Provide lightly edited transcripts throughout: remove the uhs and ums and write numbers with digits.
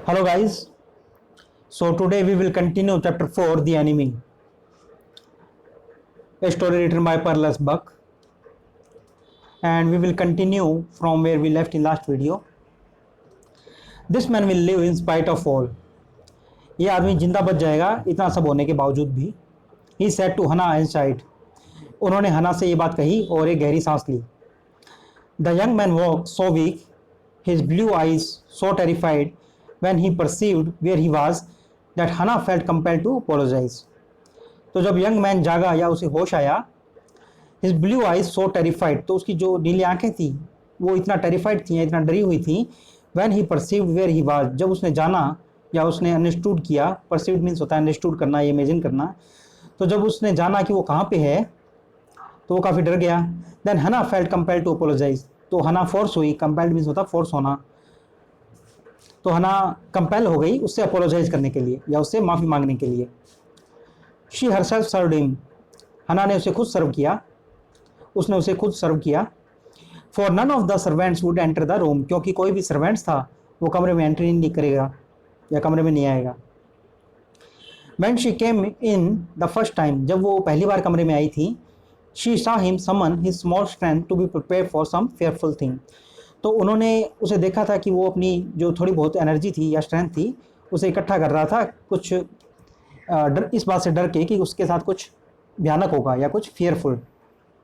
Hello guys, so today we will continue chapter 4, The Enemy, a story written by Perlas Buck, and we will continue from where we left in last video. This man will live in spite of all. ये आदमी जिंदा बच जाएगा इतना सब होने के बावजूद भी. He said to Hannah inside. उन्होंने हना से ये बात कही और एक गहरी सांस ली. The young man walked so weak, his blue eyes so terrified when he perceived where he was that Hannah felt compelled to apologize. तो जब यंग मैन जागा या उसे होश आया, his blue eyes so terrified, तो उसकी जो नीली आंखें थी वो इतना टेरिफाइड थी, इतना डरी हुई थी. When he perceived where he was, जब उसने जाना या उसने अंडरस्टूड किया. परसीव्ड मीन्स होता है अंडरस्टूड करना, इमेजिन करना. तो जब उसने जाना कि वो कहाँ पे है तो वो काफ़ी डर गया. देन हना फेल्ट कंपेल्ड टू अपोलोजाइज, तो हना फोर्स हुई. कंपेल्ड मीन्स होता फोर्स होना. तो हना कंपेल हो गई उससे अपोलोजाइज करने के लिए या उससे माफ़ी मांगने के लिए. शी हरसेल्फ सर्व्ड हिम, हना ने उसे खुद सर्व किया, उसने उसे खुद सर्व किया. For none of the servants would enter the room, क्योंकि कोई भी सर्वेंट्स था वो कमरे में एंट्री नहीं करेगा या कमरे में नहीं आएगा. When she came in the first time, जब वो पहली बार कमरे में आई थी, she saw him summon his small strength to be prepared for some fearful thing. तो उन्होंने उसे देखा था कि वो अपनी जो थोड़ी बहुत एनर्जी थी या स्ट्रेंथ थी उसे इकट्ठा कर रहा था, कुछ इस बात से डर के कि उसके साथ कुछ भयानक होगा या कुछ फियरफुल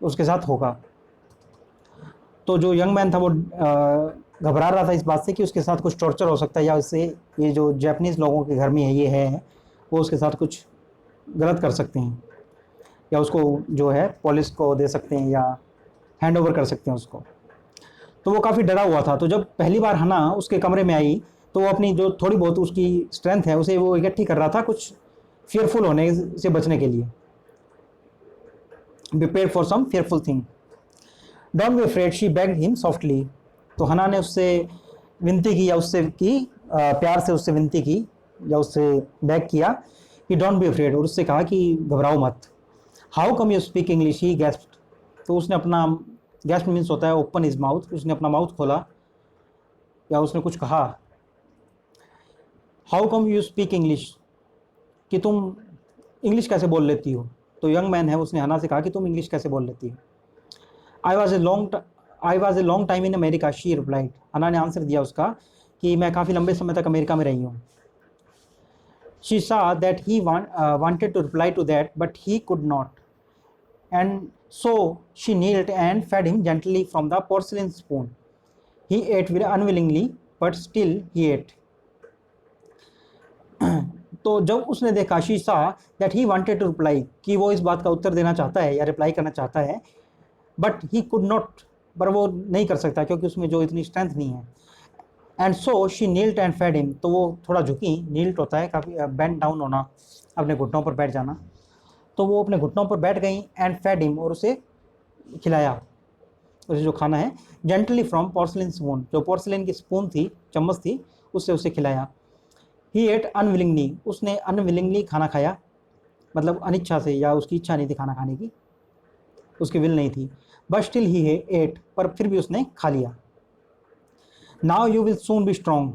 उसके साथ होगा. तो जो यंग मैन था वो घबरा रहा था इस बात से कि उसके साथ कुछ टॉर्चर हो सकता है या उससे ये जो जापानीज़ लोगों के घर में है ये है वो उसके साथ कुछ गलत कर सकते हैं या उसको जो है पुलिस को दे सकते हैं या हैंड ओवर कर सकते हैं उसको. तो वो काफ़ी डरा हुआ था. तो जब पहली बार हना उसके कमरे में आई तो वो अपनी जो थोड़ी बहुत उसकी स्ट्रेंथ है उसे वो इकट्ठी कर रहा था कुछ फियरफुल होने से बचने के लिए. Prepare for some fearful thing. Don't be afraid, she begged him softly. तो हना ने उससे विनती की या उससे प्यार से उससे विनती की या उससे बेग किया कि डोंट बी अफ्रेड, और उससे कहा कि घबराओ मत. How come you speak English, he gasped. तो उसने अपना, गैस्प मीन्स होता है ओपन हिज माउथ, उसने अपना माउथ खोला या उसने कुछ कहा. How come you speak English, कि तुम इंग्लिश कैसे बोल लेती हो. तो यंग मैन है उसने हना से कहा कि तुम इंग्लिश कैसे बोल लेती हो. I was a long time in America, she replied. हना ने आंसर दिया उसका कि मैं काफ़ी लंबे समय तक अमेरिका में रही हूँ. She saw that he wanted to reply to that but he could not, and so she knelt and fed him gently from the porcelain spoon. He ate unwillingly but still he ate. तो जब उसने देखा, she saw that he wanted to reply, कि वो इस बात का उत्तर देना चाहता है या रिप्लाई करना चाहता है, बट ही कुड नॉट, पर वो नहीं कर सकता क्योंकि उसमें जो इतनी स्ट्रेंथ नहीं है. And so she knelt and fed him, तो वो थोड़ा झुकी. नील्ड होता है काफ़ी बेंड डाउन होना, अपने घुटनों पर बैठ जाना. तो वो अपने घुटनों पर बैठ गई. एंड फेड हिम, और उसे खिलाया, उसे जो खाना है. जेंटली फ्रॉम पोर्सलिन स्पून, जो पोर्सलिन की स्पून थी, चम्मच थी, उससे उसे खिलाया. ही एट अनविलिंगली, उसने अनविलिंगली खाना खाया, मतलब अनिच्छा से या उसकी इच्छा नहीं थी खाना खाने की, उसकी विल नहीं थी. बट स्टिल ही एट, पर फिर भी उसने खा लिया. Now you will soon be strong,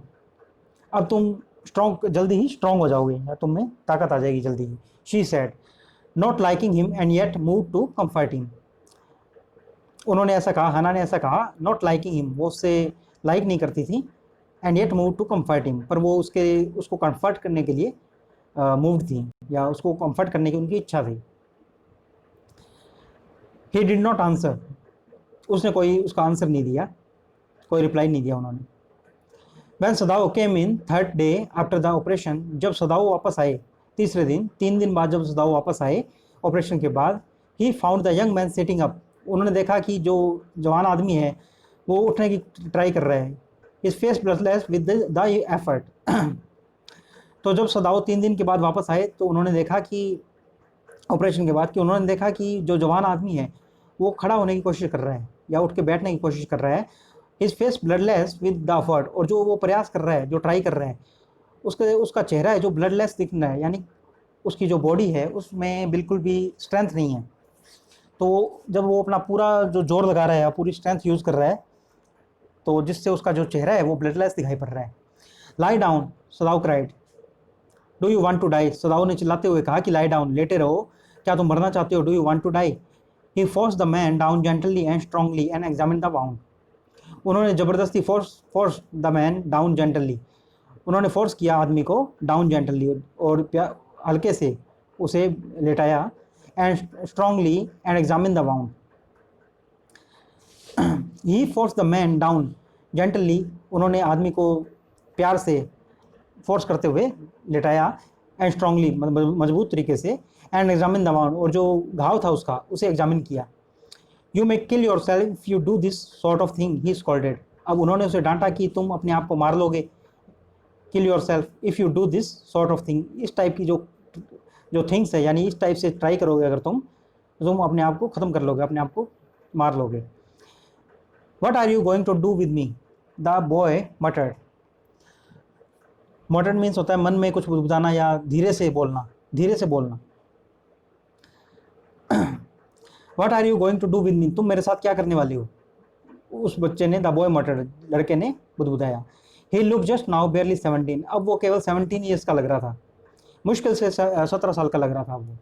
अब तुम स्ट्रॉन्ग, जल्दी ही स्ट्रॉन्ग हो जाओगे या तुम में ताकत आ जाएगी जल्दी ही. She said, not liking him and yet move to comfort him. उन्होंने ऐसा कहा, हना ने ऐसा कहा, नॉट लाइकिंग हिम, वो उससे लाइक नहीं करती थी. And yet move to comfort him, पर वो उसको कंफर्ट करने के लिए मूव्ड थी या उसको कंफर्ट करने की उनकी इच्छा थी. ही डिड नॉट आंसर, उसने कोई उसका आंसर नहीं दिया, कोई रिप्लाई नहीं दिया उन्होंने. When Sadao came in third day after the operation, जब सदाओ वापस आए तीसरे दिन, 3 दिन बाद जब सदाओ वापस आए ऑपरेशन के बाद. He found the young man sitting up, उन्होंने देखा कि जो जवान आदमी है वो उठने की ट्राई कर रहा है. His face blushless with the effort. तो जब सदाओ 3 दिन के बाद वापस आए तो उन्होंने देखा कि ऑपरेशन के बाद, कि उन्होंने देखा कि जो जवान आदमी है वो खड़ा होने की कोशिश कर रहा है या उठ के बैठने की कोशिश कर रहा है. His face bloodless with the effort, और जो वो प्रयास कर रहा है, जो ट्राई कर रहा है, उसका चेहरा है जो ब्लडलेस दिख रहा है, यानी उसकी जो बॉडी है उसमें बिल्कुल भी स्ट्रेंथ नहीं है. तो जब वो अपना पूरा जो जोर लगा रहा है, पूरी स्ट्रेंथ यूज़ कर रहा है, तो जिससे उसका जो चेहरा है वो ब्लडलेस दिखाई पड़ रहा है. Lie down, Sadao cried. Do you want to die, Sadao ने चिल्लाते हुए कहा कि लाई डाउन, लेटे रहो, क्या तुम मरना चाहते हो? Do you want to die. He force the man down gently and strongly and examine the wound. उन्होंने ज़बरदस्ती force the man down gently, उन्होंने फोर्स किया आदमी को डाउन जेंटली, और हल्के से उसे लेटाया, and strongly and examine the wound. He force the man down gently, उन्होंने आदमी को प्यार से फोर्स करते हुए लेटाया, एंड स्ट्रांगली मजबूत तरीके से, एंड एग्जामिन द वाउंड, और जो घाव था उसका उसे एग्जामिन किया। You may kill your self if you do this sort of thing, he scolded. अब उन्होंने उसे डांटा कि तुम अपने आप को मार लोगे। Kill your self if you do this sort of thing, इस टाइप की जो थिंग्स है, यानी इस टाइप से ट्राई करोगे अगर तुम अपने आप को ख़त्म कर लोगे, अपने आप को मार लोगे। What are you going to do with me, the boy muttered. Muttered means होता है मन में कुछ बुदबुदाना या धीरे से बोलना, धीरे से बोलना। What are you going to do with me, तुम मेरे साथ क्या करने वाली हो? उस बच्चे ने, द बॉय मटर्ड, लड़के ने बुदबुदाया। ही लुक जस्ट नाउ बेयरली 17, अब वो केवल 17 ईयर्स का लग रहा था, मुश्किल से 17 साल का लग रहा था वो।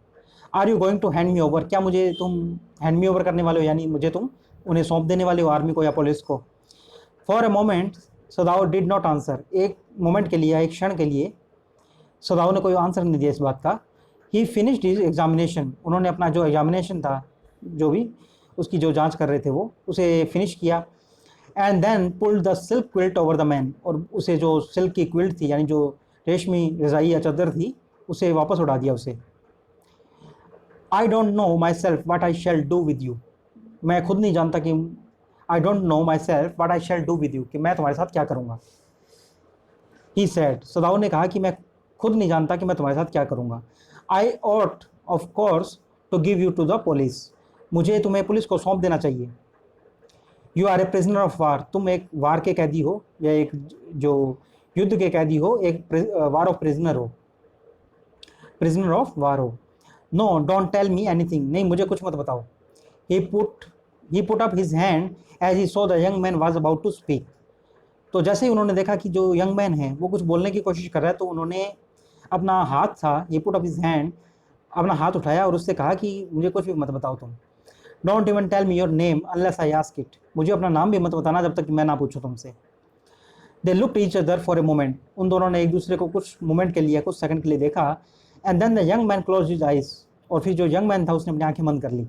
Are you going to hand me over, क्या मुझे तुम हैंड मी ओवर करने वाले हो, यानी मुझे तुम उन्हें सौंप देने वाले हो, आर्मी को या पुलिस को। For a moment Sadao did not answer, एक मोमेंट के लिए, एक क्षण के लिए सदाओ ने कोई आंसर नहीं दिया इस बात का। ही फिनिश्ड हिज एग्जामिनेशन, उन्होंने अपना जो एग्जामिनेशन था, जो भी उसकी जो जांच कर रहे थे वो, उसे फिनिश किया। And then pulled the silk quilt over the man, और उसे जो सिल्क की क्विल्ट थी, यानी जो रेशमी रजाई या चादर थी, उसे वापस उड़ा दिया उसे। I don't know myself what I shall do with you, मैं खुद नहीं जानता कि, I don't know myself what I shall do with you, कि मैं तुम्हारे साथ क्या करूँगा। ही सैड, सदाओ ने कहा कि मैं खुद नहीं जानता कि मैं तुम्हारे साथ क्या करूँगा। I ought of course to give you to the police, मुझे तुम्हें पुलिस को सौंप देना चाहिए। You are a prisoner of war, तुम एक वार के कैदी हो, या एक जो युद्ध के कैदी हो, एक वार ऑफ प्रिजनर हो, प्रिजनर ऑफ वार हो। No don't tell me anything, नहीं मुझे कुछ मत बताओ। He put up his hand as he saw the young man was about to speak, तो जैसे ही उन्होंने देखा कि जो यंग मैन है वो कुछ बोलने की कोशिश कर रहा है, तो उन्होंने अपना हाथ था, ही पुट अप हिज हैंड, अपना हाथ उठाया और उससे कहा कि मुझे कुछ भी मत बताओ तुम। Don't even tell me your name unless I ask it, मुझे अपना नाम भी मत बताना जब तक मैं ना पूछूं तुमसे। They looked each other for a moment, उन दोनों ने एक दूसरे को कुछ मोमेंट के लिए, कुछ सेकंड के लिए देखा। And then the young man close his eyes, और फिर जो यंग मैन था उसने अपनी आंखें बंद कर ली।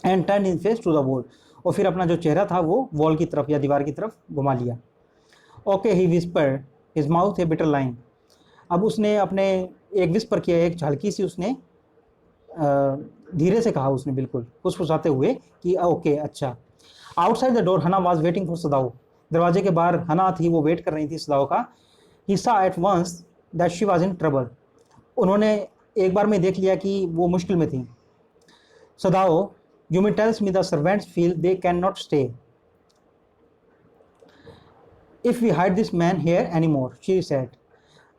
And turn his face to the wall, और फिर अपना जो चेहरा था वो वॉल की तरफ या दीवार की तरफ घुमा लिया। ओके ही विस्पर्ड, हिज माउथ ए बिटर लाइन, अब उसने अपने एक विस्पर किया, एक हल्की सी उसने धीरे से कहा उसने, बिल्कुल फुसफुसाते हुए कि ओके अच्छा। आउटसाइड द डोर हना वाज वेटिंग फॉर सदाओ, दरवाजे के बाहर हना थी, वो वेट कर रही थी सदाओ का। He saw at once that she was in trouble, उन्होंने एक बार में देख लिया कि वो मुश्किल में थी। Sadao you may tells me the servants feel they can not stay if we hide this man here any more, she said.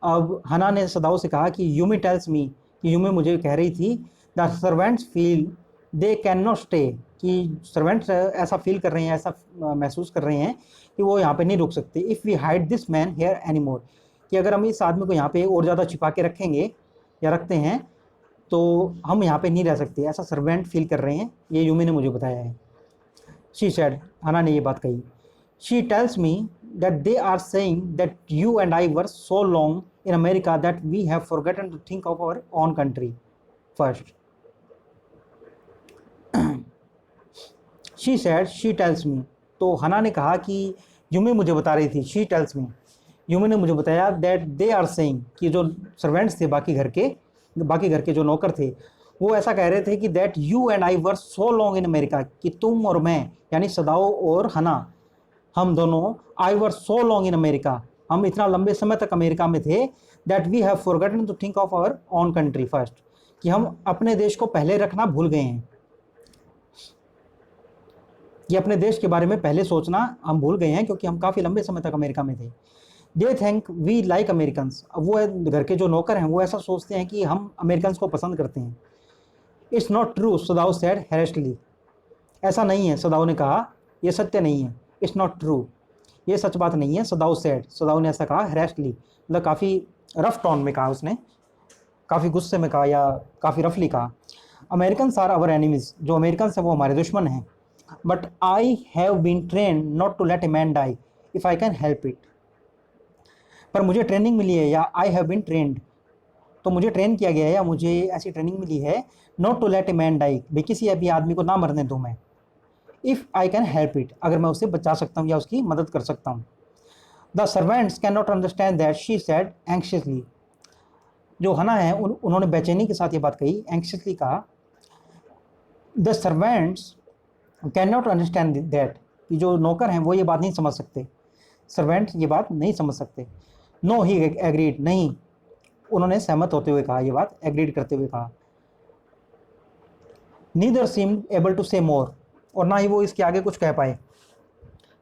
अब हना ने सदाओ से कहा कि यूमी टेल्स मी, कि यूमी मुझे कह रही थी, the servants feel they can not stay, कि सर्वेंट्स ऐसा फील कर रहे हैं, ऐसा महसूस कर रहे हैं कि वो यहाँ पे नहीं रुक सकते। If we hide this man here any more, कि अगर हम इस आदमी को यहाँ पे और ज़्यादा छिपा के रखेंगे या रखते हैं तो हम यहाँ पे नहीं रह सकते, ऐसा सर्वेंट फील कर रहे हैं, ये यूमी ने मुझे बताया है। शी सेड, हना ने ये बात कही। She tells me that they are saying that you and I were so long in America that we have forgotten to think of our own country first. She said, she tells me, तो Hana ने कहा कि Yumi मुझे बता रही थी, she tells me, Yumi ने मुझे बताया that they are saying, कि जो सर्वेंट्स थे बाकी घर के जो नौकर थे, वो ऐसा कह रहे थे कि that you and I were so long in America, कि तुम और मैं, यानी सदाओ और हना, हम दोनों, आई वर सो लॉन्ग इन अमेरिका, हम इतना लंबे समय तक अमेरिका में थे, that we have forgotten to think of our own country first, कि हम अपने देश को पहले रखना भूल गए हैं, कि अपने देश के बारे में पहले सोचना हम भूल गए हैं, क्योंकि हम काफ़ी लंबे समय तक अमेरिका में थे। They think we like Americans, अब वो घर के जो नौकर हैं वो ऐसा सोचते हैं कि हम अमेरिकन्स को पसंद करते हैं। It's not true, Sadao said harshly, ऐसा नहीं है, सदाओ ने कहा, यह सत्य नहीं है। इट्स नॉट ट्रू, ये सच बात नहीं है। सदाऊ सेड, सदाऊ ने ऐसा कहा हैरेस्डली, मतलब काफ़ी रफ टोन में कहा उसने, काफ़ी गुस्से में कहा या काफ़ी रफली कहा। अमेरिकन आर अवर एनिमीज, जो अमेरिकन है वो हमारे दुश्मन हैं। But I have been train not to let a man die if I can help it. पर मुझे ट्रेनिंग मिली है, या आई हैव बीन ट्रेंड, तो मुझे ट्रेन किया गया है या मुझे ऐसी ट्रेनिंग मिली है, not to let a man die, भी किसी अभी आदमी को ना मरने दूँ मैं, if I can help it, अगर मैं उसे बचा सकता हूँ या उसकी मदद कर सकता हूँ। The servants can not understand that, she said anxiously, जो हना है उन्होंने बेचैनी के साथ ये बात कही, एंक्शियसली कहा। The servants can not understand that, कि जो नौकर हैं वो ये बात नहीं समझ सकते, सर्वेंट ये बात नहीं समझ सकते। नो ही एग्रीड, नहीं, उन्होंने सहमत होते हुए कहा, ये बात एग्रीड करते हुए कहा। नीदर सीम्ड एबल टू से मोर, और ना ही वो इसके आगे कुछ कह पाए,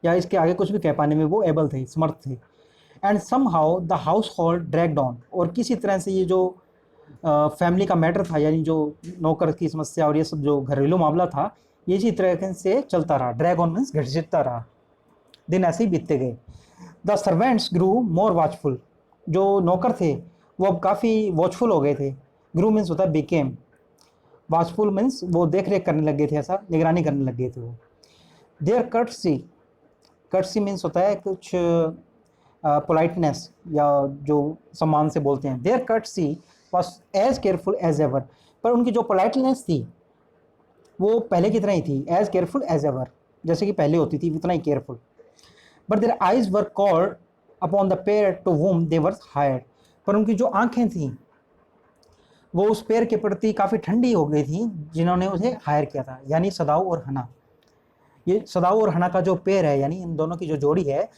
या इसके आगे कुछ भी कह पाने में वो एबल थे, समर्थ थे। And somehow the household dragged on, और किसी तरह से ये जो फैमिली का मैटर था, यानी जो नौकर की समस्या और ये सब जो घरेलू मामला था, ये इसी तरह से चलता रहा। ड्रैग ऑन मीन्स घसीटता रहा, दिन ऐसे ही बीतते गए। The servants grew more watchful, जो नौकर थे वो अब काफ़ी वॉचफुल हो गए थे। ग्रू मीन्स होता है बिकेम, वॉचफुल मीन्स वो देख रेख करने लग गए थे, ऐसा निगरानी करने लग गए थे वो। देयर कर्टसी, कर्टसी मीन्स होता है कुछ पोलाइटनेस, या जो सम्मान से बोलते हैं। Their courtesy was as careful as ever, पर उनकी जो पोलाइटनेस थी वो पहले की तरह ही थी, एज केयरफुल एज एवर, जैसे कि पहले होती थी उतना ही careful. But their eyes were cold upon the pair to whom they were hired, पर उनकी जो आंखें थीं वो उस पेयर के प्रति काफ़ी ठंडी हो गई थी जिन्होंने उसे हायर किया था, यानी सदाऊ और हना। ये सदाऊ और हना का जो पेयर है, यानी इन दोनों की जो जोड़ी है,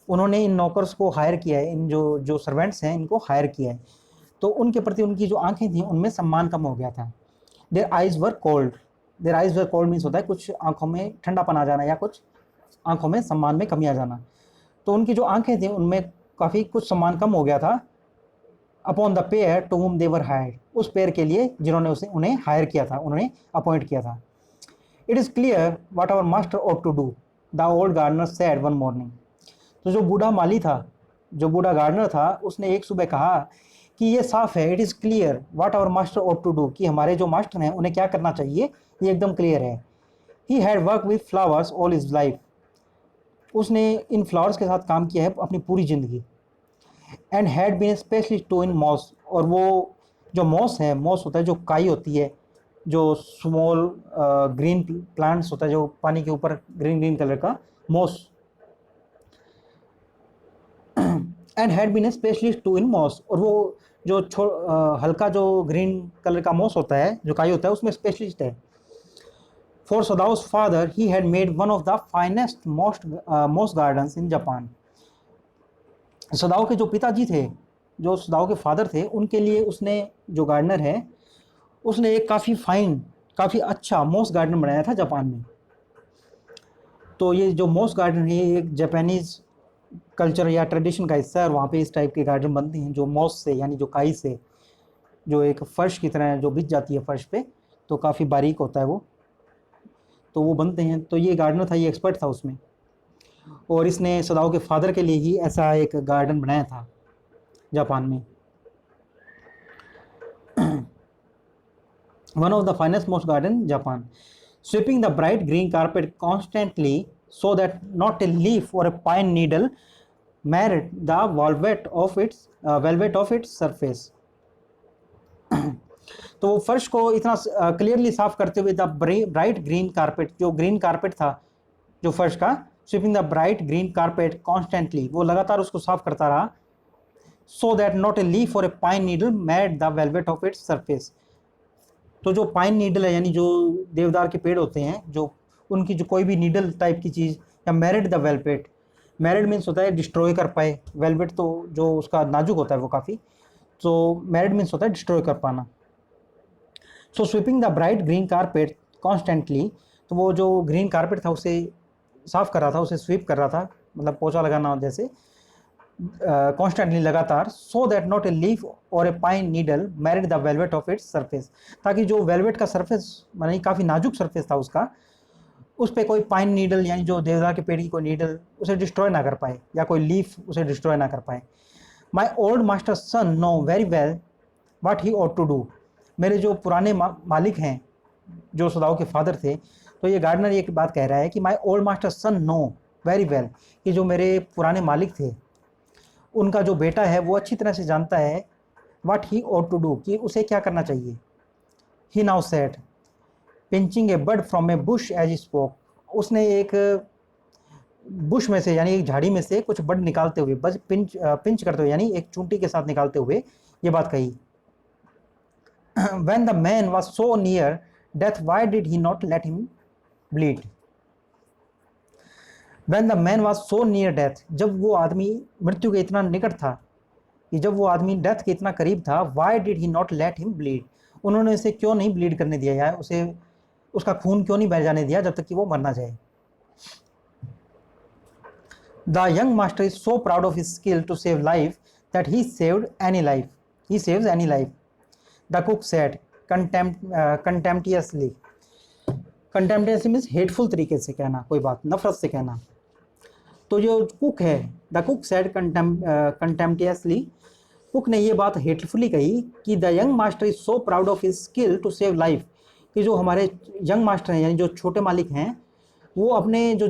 उन्होंने इन नौकर्स को हायर किया है, इन जो जो सर्वेंट्स हैं इनको हायर किया है, तो उनके प्रति उनकी जो आंखें थीं उनमें सम्मान कम हो गया था। There eyes were cold, there eyes were cold means होता है कुछ आंखों में ठंडापन आ जाना या कुछ आंखों में सम्मान में कमी आ जाना, तो उनकी जो आंखें थी उनमें काफ़ी कुछ सम्मान कम हो गया था। Upon the pair to whom they were hired, उस पेयर के लिए जिन्होंने उन्हें हायर किया था, उन्होंने अपॉइंट किया था। It is clear what our master ought to do, the old gardener said one morning, तो जो बूढ़ा माली था, जो बूढ़ा गार्डनर था, उसने एक सुबह कहा कि ये साफ है, it is clear what our master ought to do, कि हमारे जो मास्टर हैं उन्हें क्या करना चाहिए, ये एकदम क्लियर है। He had work with flowers all his life, उसने इन फ्लावर्स के साथ काम किया है अपनी पूरी ज़िंदगी। And had been specialist too in moss, और वो जो मॉस है, मॉस होता है जो काई होती है, जो स्मॉल ग्रीन प्लांट्स होता है जो पानी के ऊपर ग्रीन ग्रीन कलर का moss, and had been specialist too in moss, और वो जो हल्का जो ग्रीन कलर का मॉस होता है, जो काई होता है, उसमें स्पेशलिस्ट है। For Sadao's father he had made one of the finest moss gardens in Japan, Sadao के जो पिताजी थे, जो सदाओ के फादर थे, उनके लिए उसने, जो गार्डनर है, उसने एक काफ़ी फाइन, काफ़ी अच्छा मॉस गार्डन बनाया था जापान में। तो ये जो मॉस गार्डन है ये एक जापानीज़ कल्चर या ट्रेडिशन का हिस्सा है, और वहाँ पे इस टाइप के गार्डन बनते हैं जो मॉस से, यानी जो काई से, जो एक फ़र्श की तरह जो बिछ जाती है फ़र्श पे, तो काफ़ी बारीक होता है वो, तो वो बनते हैं। तो ये गार्डनर था, ये एक्सपर्ट था उसमें, और इसने सदाओ के फादर के लिए ही ऐसा एक गार्डन बनाया था जापान में। One of the finest most garden Japan, sweeping the bright green carpet constantly so that not a leaf or a pine needle married the velvet of its surface, तो वो फर्श को इतना क्लियरली साफ करते हुए, द ब्राइट ग्रीन कारपेट, जो green carpet था जो फर्श का, sweeping the bright green carpet constantly, वो लगातार उसको साफ करता रहा। So that not a leaf or a pine needle mad the velvet of its surface, तो जो पाइन नीडल है, यानी जो देवदार के पेड़ होते हैं, जो उनकी जो कोई भी नीडल टाइप की चीज़, या married the velvet, married means होता है डिस्ट्रॉय कर पाए, वेलवेट तो जो उसका नाजुक होता है वो काफ़ी, तो मैरिड मीन्स होता है डिस्ट्रॉय कर पाना। So sweeping the bright green carpet constantly, तो वो जो ग्रीन कारपेट था उसे साफ कर रहा था, उसे स्वीप कर रहा था, मतलब पोछा लगाना जैसे, कॉन्स्टेंटली लगातार। So that not a leaf or a pine needle married the velvet of its surface, ताकि जो वेलवेट का सरफेस, मानी काफ़ी नाजुक सरफेस था उसका, उस पर कोई पाइन नीडल यानी जो देवदार के पेड़ की कोई नीडल उसे डिस्ट्रॉय ना कर पाए या कोई लीफ उसे डिस्ट्रॉय ना कर पाए। My old master son know very well what he ought to do. मेरे जो पुराने मालिक हैं, जो सदाओं के फादर थे, तो ये गार्डनर एक बात कह रहा है कि my old master son know very well, कि जो मेरे पुराने मालिक थे उनका जो बेटा है वो अच्छी तरह से जानता है what he ought to do, कि उसे क्या करना चाहिए। He now said pinching a bird from a bush as spoke. उसने एक बुश में से यानी एक झाड़ी में से कुछ बर्ड निकालते हुए, बस पिंच करते हुए यानी एक चूंटी के साथ निकालते हुए ये बात कही। When the man was so near death, why did he not let him bleed? When the man was so near death, जब वो आदमी मृत्यु के इतना निकट था, कि जब वो आदमी डेथ के इतना करीब था, why did he not let him bleed? उन्होंने उसे क्यों नहीं ब्लीड करने दिया, या उसे उसका खून क्यों नहीं बह जाने दिया जब तक कि वो मर ना जाए। The young master is so proud of his skill to save life that he saved any life. He saves any life. The cook said contemptuously. Contemptuously means hateful तरीके से कहना, कोई बात नफरत से कहना। तो जो कुक है, the cook said contemptuously, cook ने ये बात हेटफुली कही कि the young master is so proud of his skill to save life, कि जो हमारे यंग मास्टर हैं यानी जो छोटे मालिक हैं, वो अपने जो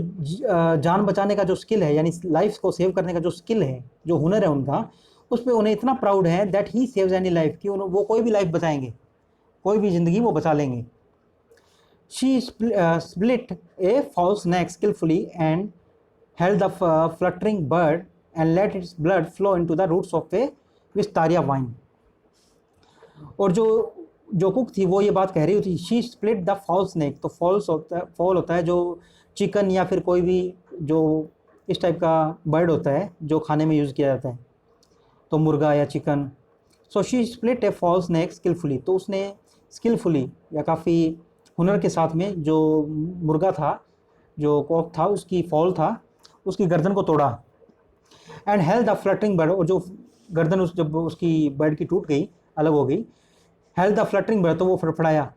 जान बचाने का जो स्किल है यानी लाइफ को सेव करने का जो स्किल है, जो हुनर है उनका, उस पर उन्हें इतना प्राउड है that he saves any life, कि वो कोई भी लाइफ बचाएंगे, कोई भी ज़िंदगी वो बचा लेंगे। She split a false neck skilfully and held the fluttering bird and let its blood flow into the roots of a wistaria vine. और जो कुक थी वो ये बात कह रही थी, she split the false snake। तो फॉल होता है जो चिकन या फिर कोई भी जो इस टाइप का बर्ड होता है जो खाने में यूज़ किया जाता है, तो मुर्गा या chicken. So she split a false snake skilfully, तो उसने स्किलफुली या काफ़ी हुनर के साथ में जो मुर्गा था, जो कॉक था, उसकी फॉल था, उसकी गर्दन को तोड़ा। And held the fluttering bird, और जो गर्दन जब उसकी बर्ड की टूट गई, अलग हो गई, हेल्ड द फ्लटरिंग बर्ड, तो वो फड़फड़ाया,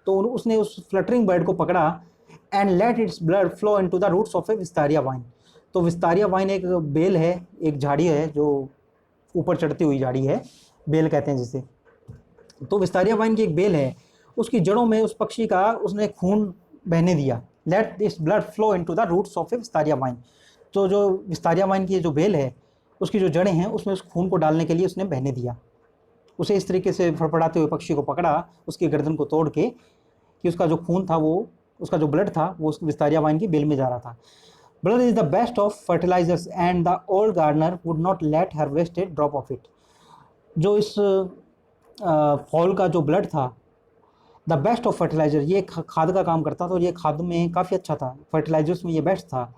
तो उसने उस फ्लटरिंग बर्ड को पकड़ा। And let its blood flow into the roots of a wisteria vine. तो विस्तारिया वाइन एक बेल है, एक झाड़ी है जो ऊपर चढ़ती हुई झाड़ी है, बेल कहते हैं जिसे। तो विस्तारिया वाइन की एक बेल है, उसकी जड़ों में उस पक्षी का उसने खून बहने दिया। Let this blood flow into the roots of a wisteria vine. तो जो विस्तारिया वाइन की जो बेल है, उसकी जो जड़ें हैं, उसमें उस खून को डालने के लिए उसने बहने दिया। उसे इस तरीके से फड़फड़ाते हुए पक्षी को पकड़ा, उसकी गर्दन को तोड़ के, कि उसका जो खून था, वो उसका जो ब्लड था, वो उस विस्तारिया वाइन की बेल में जा रहा था। Blood is the best of fertilisers and the old gardener would not let her waste a drop of it. जो इस फॉल का जो ब्लड था, द बेस्ट ऑफ फर्टिलाइजर, ये खाद का काम करता था और ये खाद में काफ़ी अच्छा था, फर्टिलाइजर्स में ये बेस्ट था।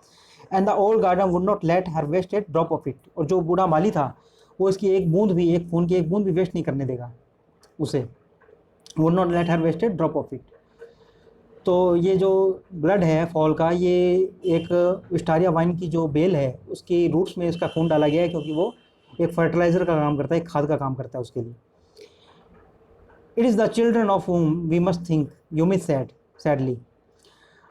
And the old garden would not let her waste a drop of it, और जो बूढ़ा माली था वो इसकी एक बूंद भी, एक खून की एक बूंद भी वेस्ट नहीं करने देगा उसे। Would not let her waste a drop of it. तो ये जो ब्लड है फॉल का, ये एक विस्टारिया वाइन की जो बेल है उसकी रूट्स में इसका खून डाला गया है, क्योंकि वो एक फर्टिलाइज़र का काम करता है, एक खाद का काम करता है उसके लिए। It is the children of whom we must think, Yumi said sadly.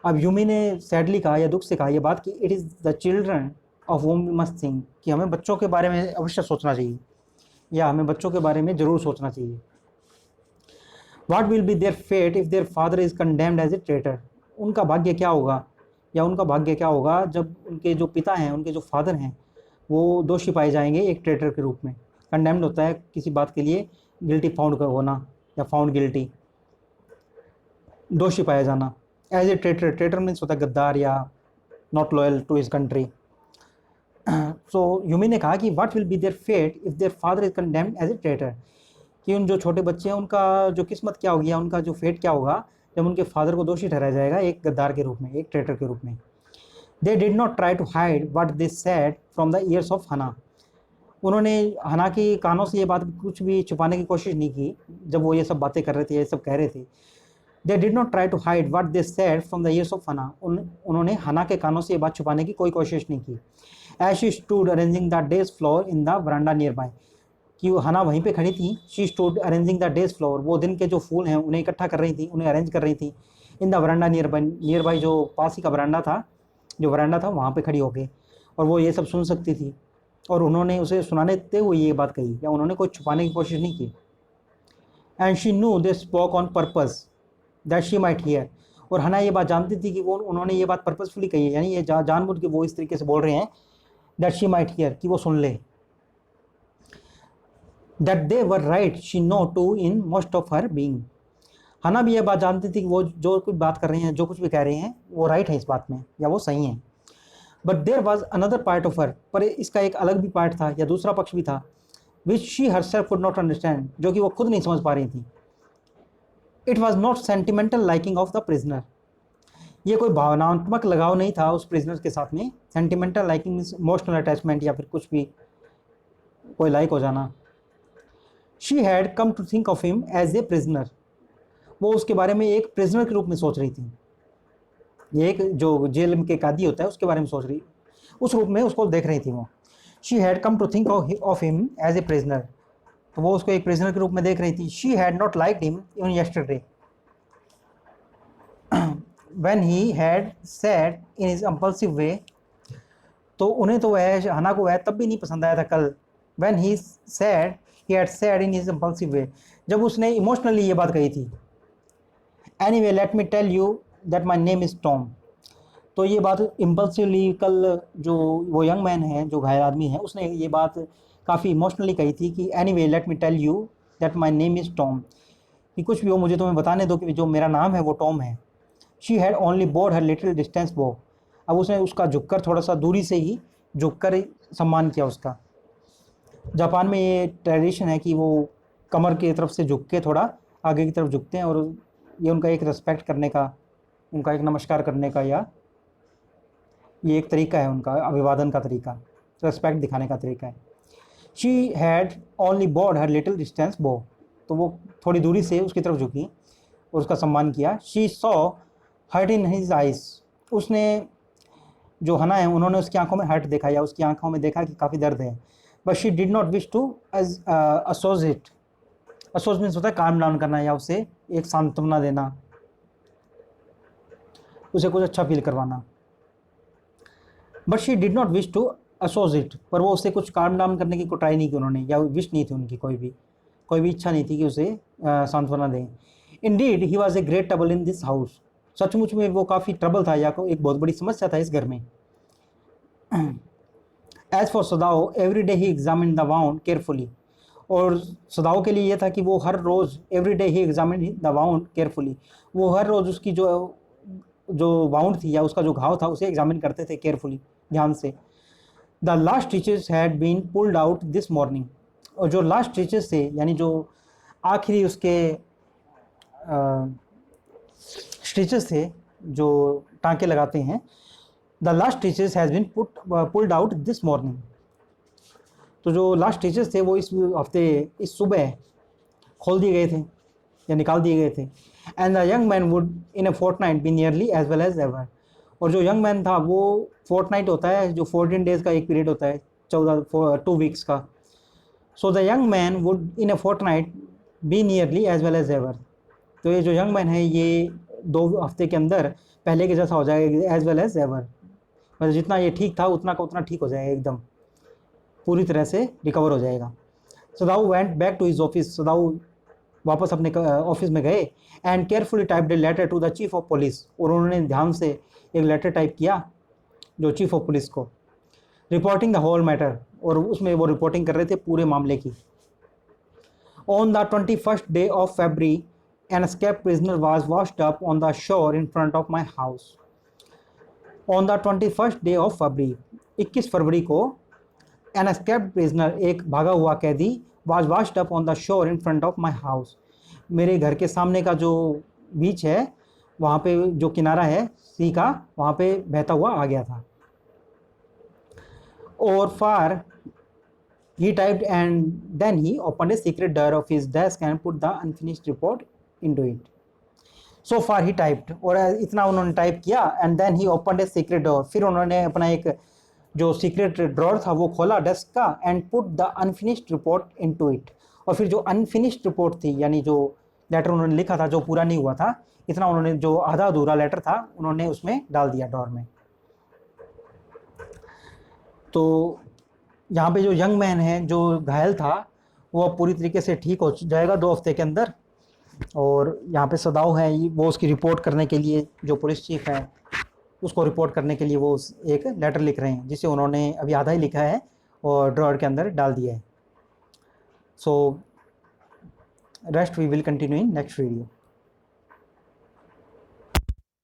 अब यूमी ने सैडली कहा या दुख से कहा ये बात कि it is the children of whom we must think, कि हमें बच्चों के बारे में अवश्य सोचना चाहिए, या हमें बच्चों के बारे में ज़रूर सोचना चाहिए। What will be their fate if their father is condemned as a traitor. उनका भाग्य क्या होगा, या उनका भाग्य क्या होगा जब उनके जो पिता हैं, उनके जो फादर हैं, वो दोषी पाए जाएंगे एक ट्रेटर के रूप में। कंडेम्ड होता है किसी बात के लिए, गिल्टी फाउंड होना या फाउंड गिल्टी, दोषी पाया जाना। As a traitor, traitor means होता है गद्दार या not loyal to his country. So Yumi ने कहा कि what will be their fate if their father is condemned as a traitor, कि उन जो छोटे बच्चे हैं उनका जो किस्मत क्या होगी, या उनका जो फेट क्या होगा जब उनके फादर को दोषी ठहराया जाएगा एक गद्दार के रूप में, एक ट्रेटर के रूप में। They did not try to hide what they said from the ears of Hana. उन्होंने हना की कानों से ये बात कुछ भी छुपाने की कोशिश नहीं की जब वो ये सब बातें कर रहे थे, ये सब कह रहे थे। They did not try to hide what they said from the ears of Hana. उन्होंने हना के कानों से ये बात छुपाने की कोई कोशिश नहीं की। As she stood arranging the day's flower in the veranda nearby, कि वो हना वहीं पे खड़ी थी। She stood arranging the day's flower, वो दिन के जो फूल हैं उन्हें इकट्ठा कर रही थी, उन्हें अरेंज कर रही थी इन द वरांडा नियर बाई, जो पास ही का वरांडा था, जो वरांडा था वहाँ पे खड़ी हो गई, और वो ये सब सुन सकती थी। और उन्होंने उसे सुनाने देते हुए ये बात कही, या उन्होंने कोई छुपाने की कोशिश नहीं की। And she knew they spoke on purpose that she might here. और हना ये बात जानती थी कि वो उन्होंने ये बात पर्पसफुली कही है, यानी ये जानबूझ के वो इस तरीके से बोल रहे हैं दैट शी माइट हियर, कि वो सुन ले। That they were right she know too in most of her being. Hana भी ये बात जानती थी कि वो जो कुछ बात कर रहे हैं, जो कुछ भी कह रहे हैं, वो राइट है इस बात में, या वो सही है। But there was another part of her, पर इसका एक अलग भी पार्ट था, या दूसरा पक्ष भी था, which she herself could not understand, जो कि वो खुद नहीं समझ पा रही थी। It was not sentimental liking of the prisoner. ये कोई भावनात्मक लगाव नहीं था उस प्रिजनर के साथ में। Sentimental liking means emotional attachment, या फिर कुछ भी, कोई लाइक हो जाना। She had come to think of him as a prisoner. वो उसके बारे में एक प्रिजनर के रूप में सोच रही थी। ये एक जो जेल के कैदी होता है उसके बारे में सोच रही, उस रूप में उसको देख रही थी वो। She had come to think of him as a prisoner, तो वो उसको एक प्रिजनर के रूप में देख रही थी। She had not liked him even yesterday when he had said in his impulsive way. तो उन्हें तो वह, हना को वह तब भी नहीं पसंद आया था कल, when he had said in his impulsive way, जब उसने इमोशनली ये बात कही थी। Anyway let me tell you that my name is Tom. तो ये बात इम्पल्सिवली कल जो वो यंग मैन है, जो घायल आदमी है, उसने ये बात काफ़ी इमोशनली कही थी कि anyway let me tell you that my name is Tom, कि कुछ भी हो मुझे तुम्हें बताने दो कि जो मेरा नाम है वो टॉम है। She had only board her little distance बो। अब उसने उसका झुककर, थोड़ा सा दूरी से ही झुककर सम्मान किया उसका। जापान में ये ट्रेडिशन है कि वो कमर की तरफ से झुक के थोड़ा आगे की तरफ झुकते हैं, और ये उनका एक रिस्पेक्ट करने का, उनका एक नमस्कार करने का, या ये एक तरीका है उनका अभिवादन का तरीका, रिस्पेक्ट दिखाने का तरीका है। She had only board her little distance बो। तो वो थोड़ी दूरी से उसकी तरफ झुकी और उसका सम्मान किया। She saw hurt in his eyes. उसने, जो हना है, उन्होंने उसकी आंखों में हर्ट देखा, या उसकी आंखों में देखा कि काफ़ी दर्द है। But she did not wish to assuage it. Assuage मीन्स होता है काम डाउन करना, या उसे एक सांत्वना देना, उसे कुछ अच्छा फील करवाना। But she did not wish to assuage it, पर वो उसे कुछ काम डाउन करने की को ट्राई नहीं की उन्होंने, या विश नहीं थी उनकी, कोई भी इच्छा नहीं थी कि उसे सांत्वना दें। Indeed he was a great trouble in this house. सचमुच में वो काफ़ी ट्रबल था, या एक बहुत बड़ी समस्या था इस घर में। As for Sadao every day he examine the wound carefully. और सदाओ के लिए यह था कि वो हर रोज़, every day he examine the wound carefully, वो हर रोज़ उसकी जो वाउंड थी, या उसका जो घाव था, उसे एग्जामिन करते थे केयरफुली, ध्यान से। The last stitches had been pulled out this morning. और जो लास्ट स्टिचेस थे, यानी जो आखिरी उसके स्टिचेस थे, जो टाँके लगाते हैं, the last stitches has been pulled out this morning. तो जो लास्ट स्टिचेस थे वो इस हफ्ते, इस सुबह खोल दिए गए थे, या निकाल दिए गए थे। And the young man would in a fortnight be nearly as well as ever. और जो यंग मैन था, वो फोर्टनाइट होता है, जो 14 डेज़ का एक पीरियड होता है, 2 वीक्स का। So the young man would in a fortnight be nearly as well as ever. तो ये जो यंग मैन है, ये 2 हफ्ते के अंदर पहले के जैसा हो जाएगा, एज वेल एज एवर, मतलब जितना ये ठीक था उतना का उतना ठीक हो जाएगा, एकदम पूरी तरह से रिकवर हो जाएगा। Sadao went back to his office. Sadao वापस अपने ऑफिस में गए। And carefully typed a letter to the chief of police. और उन्होंने ध्यान से एक लेटर टाइप किया जो चीफ ऑफ पुलिस को, रिपोर्टिंग द होल मैटर। और उसमें वो रिपोर्टिंग कर रहे थे पूरे मामले की। On the 21st day of February, an escaped prisoner was washed up on the shore in front of my house. On the 21st day of February, 21 फरवरी को, an escaped prisoner, एक भागा हुआ कैदी, was washed up on the shore in front of my house. मेरे घर के सामने का जो बीच है, वहाँ पे जो किनारा है सी का, वहाँ पे बहता हुआ आ गया था। और फार he typed and then he opened a secret drawer of his desk and put the unfinished report into it. So far he typed, और इतना उन्होंने टाइप किया। and then he opened a secret drawer, फिर उन्होंने अपना एक जो secret drawer था वो खोला डेस्क का, and put the unfinished report into it, और फिर जो अनफिनिश्ड रिपोर्ट थी, यानी जो लेटर उन्होंने लिखा था जो पूरा नहीं हुआ था, इतना उन्होंने जो आधा अधूरा लेटर था उन्होंने उसमें डाल दिया ड्रॉर में। तो यहाँ पे जो यंग मैन है जो घायल था वो अब पूरी तरीके से ठीक हो जाएगा 2 हफ्ते के अंदर। और यहाँ पे सदाव है वो उसकी रिपोर्ट करने के लिए, जो पुलिस चीफ है उसको रिपोर्ट करने के लिए वो एक लेटर लिख रहे हैं, जिसे उन्होंने अभी आधा ही लिखा है और ड्रॉर के अंदर डाल दिया है। So rest we will continue in next video.